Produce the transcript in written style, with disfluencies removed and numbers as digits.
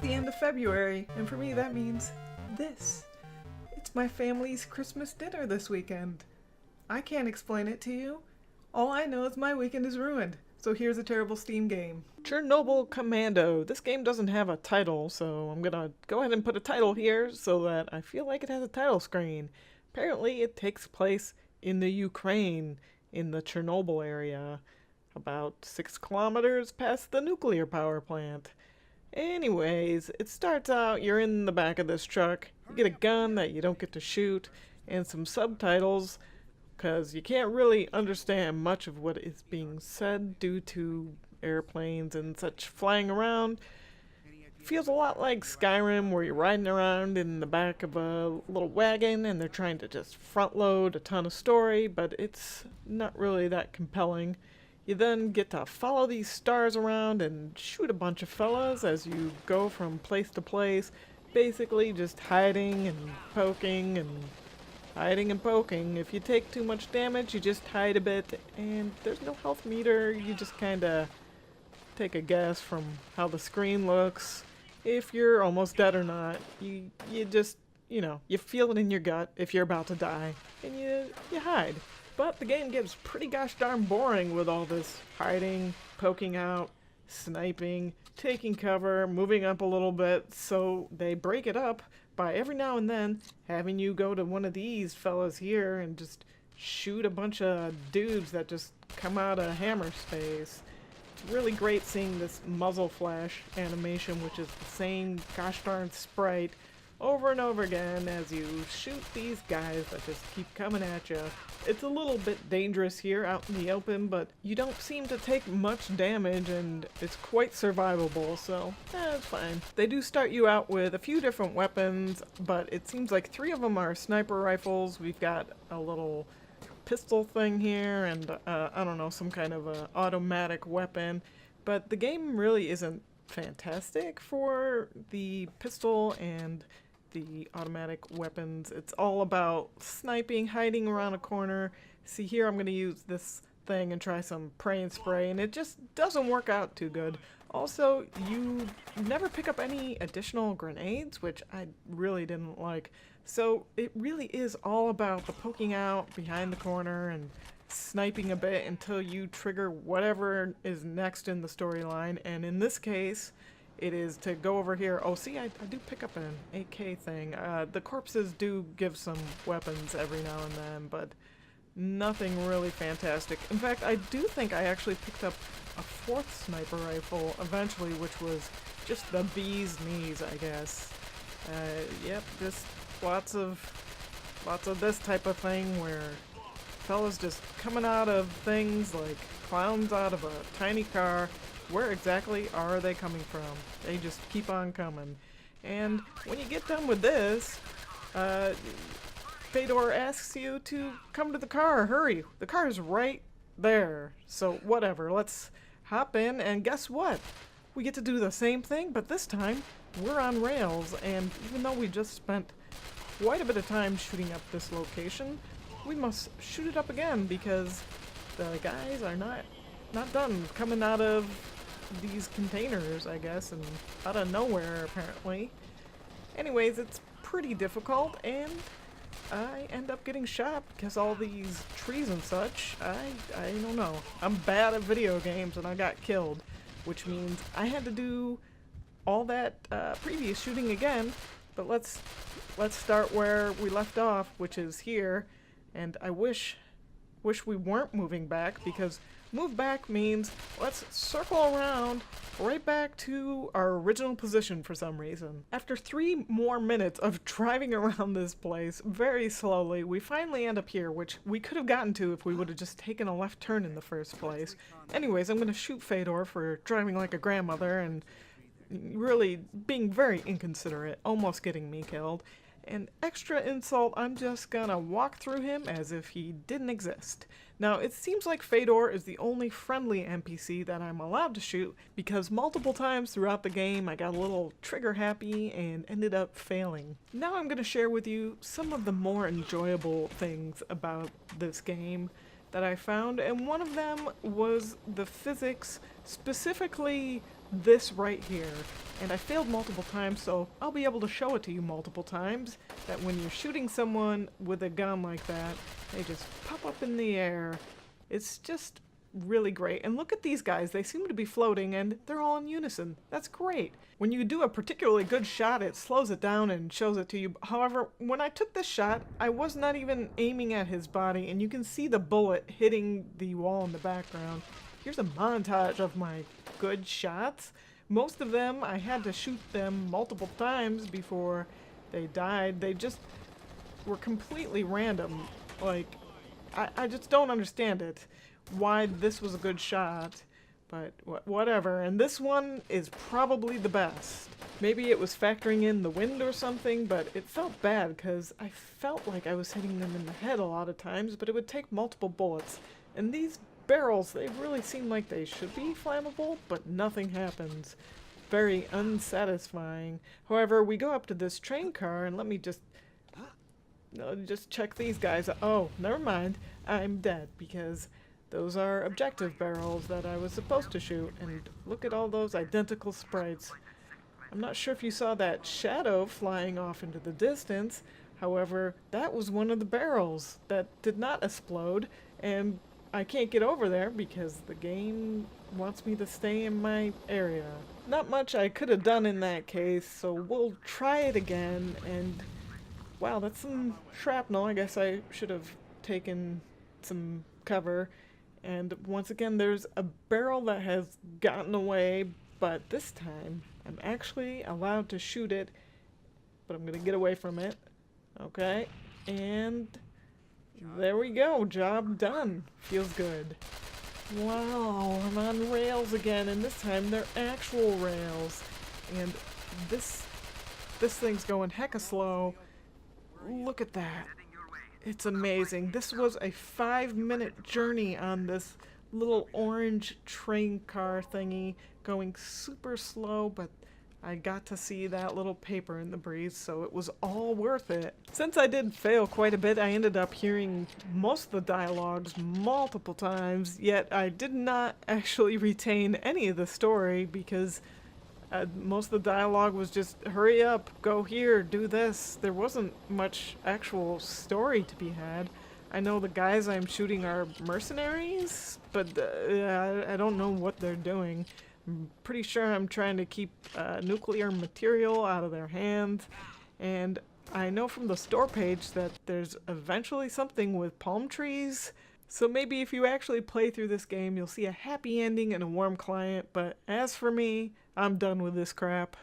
the end of February, and for me that means this. It's my family's Christmas dinner this weekend. I can't explain it to you. All I know is my weekend is ruined, so here's a terrible Steam game. Chernobyl Commando. This game doesn't have a title, so I'm gonna go ahead and put a title here so that I feel like it has a title screen. Apparently it takes place in the Ukraine, in the Chernobyl area, about 6 kilometers past the nuclear power plant. Anyways, it starts out, you're in the back of this truck, you get a gun that you don't get to shoot, and some subtitles, because you can't really understand much of what is being said due to airplanes and such flying around. Feels a lot like Skyrim, where you're riding around in the back of a little wagon and they're trying to just front load a ton of story, but it's not really that compelling. You then get to follow these stars around and shoot a bunch of fellas as you go from place to place, basically just hiding and poking and hiding and poking. If you take too much damage, you just hide a bit, and there's no health meter. You just kinda take a guess from how the screen looks if you're almost dead or not. You just, you feel it in your gut if you're about to die, and you hide. But the game gets pretty gosh darn boring with all this hiding, poking out, sniping, taking cover, moving up a little bit, so they break it up by every now and then having you go to one of these fellas here and just shoot a bunch of dudes that just come out of hammer space. It's really great seeing this muzzle flash animation, which is the same gosh darn sprite over and over again as you shoot these guys that just keep coming at you. It's a little bit dangerous here out in the open, but you don't seem to take much damage and it's quite survivable, so it's fine. They do start you out with a few different weapons, but it seems like 3 of them are sniper rifles. We've got a little pistol thing here and I don't know, some kind of a automatic weapon, but the game really isn't fantastic for the pistol and the automatic weapons. It's all about sniping, hiding around a corner. See here, I'm going to use this thing and try some pray and spray, and it just doesn't work out too good. Also, you never pick up any additional grenades, which I really didn't like. So it really is all about the poking out behind the corner and sniping a bit until you trigger whatever is next in the storyline, and in this case it is to go over here. Oh, see, I do pick up an AK thing. The corpses do give some weapons every now and then, but nothing really fantastic. In fact, I do think I actually picked up a 4th sniper rifle eventually, which was just the bee's knees, I guess. Yep, just lots of this type of thing where fellas just coming out of things like clowns out of a tiny car. Where exactly are they coming from? They just keep on coming. And when you get done with this, Fedor asks you to come to the car. Hurry! The car is right there. So whatever, let's hop in, and guess what? We get to do the same thing, but this time we're on rails, and even though we just spent quite a bit of time shooting up this location, we must shoot it up again because the guys are not done coming out of these containers, I guess, and out of nowhere apparently. Anyways, it's pretty difficult, and I end up getting shot because all these trees and such. I don't know. I'm bad at video games and I got killed, which means I had to do all that previous shooting again. But let's start where we left off, which is here, and I wish we weren't moving back, because move back means let's circle around right back to our original position for some reason. After 3 more minutes of driving around this place very slowly, we finally end up here, which we could have gotten to if we would have just taken a left turn in the first place. Anyways, I'm going to shoot Fedor for driving like a grandmother and really being very inconsiderate, almost getting me killed. And extra insult, I'm just gonna walk through him as if he didn't exist. Now, it seems like Fedor is the only friendly NPC that I'm allowed to shoot, because multiple times throughout the game I got a little trigger happy and ended up failing. Now I'm gonna share with you some of the more enjoyable things about this game that I found, and one of them was the physics specifically this right here. And I failed multiple times, so I'll be able to show it to you multiple times, that when you're shooting someone with a gun like that, they just pop up in the air. It's just really great. And look at these guys, they seem to be floating and they're all in unison. That's great. When you do a particularly good shot, it slows it down and shows it to you. However, when I took this shot, I was not even aiming at his body, and you can see the bullet hitting the wall in the background. Here's a montage of my good shots. Most of them, I had to shoot them multiple times before they died. They just were completely random. Like, I just don't understand it. Why this was a good shot, but whatever. And this one is probably the best. Maybe it was factoring in the wind or something, but it felt bad because I felt like I was hitting them in the head a lot of times, but it would take multiple bullets. And these barrels, they really seem like they should be flammable, but nothing happens. Very unsatisfying. However, we go up to this train car, and let me just check these guys. Oh, never mind. I'm dead because those are objective barrels that I was supposed to shoot, and look at all those identical sprites. I'm not sure if you saw that shadow flying off into the distance. However, that was one of the barrels that did not explode, and I can't get over there because the game wants me to stay in my area. Not much I could have done in that case, so we'll try it again. And wow, that's some shrapnel. I guess I should have taken some cover. And once again, there's a barrel that has gotten away, but this time I'm actually allowed to shoot it, but I'm gonna get away from it. Okay, and there we go, job done. Feels good. Wow, I'm on rails again, and this time they're actual rails. And this thing's going hecka slow. Look at that. It's amazing. This was a 5-minute journey on this little orange train car thingy, going super slow, but I got to see that little paper in the breeze, so it was all worth it. Since I did fail quite a bit, I ended up hearing most of the dialogues multiple times, yet I did not actually retain any of the story because most of the dialogue was just, hurry up, go here, do this. There wasn't much actual story to be had. I know the guys I'm shooting are mercenaries, but I don't know what they're doing. I'm pretty sure I'm trying to keep nuclear material out of their hands. And I know from the store page that there's eventually something with palm trees. So maybe if you actually play through this game, you'll see a happy ending and a warm client. But as for me, I'm done with this crap.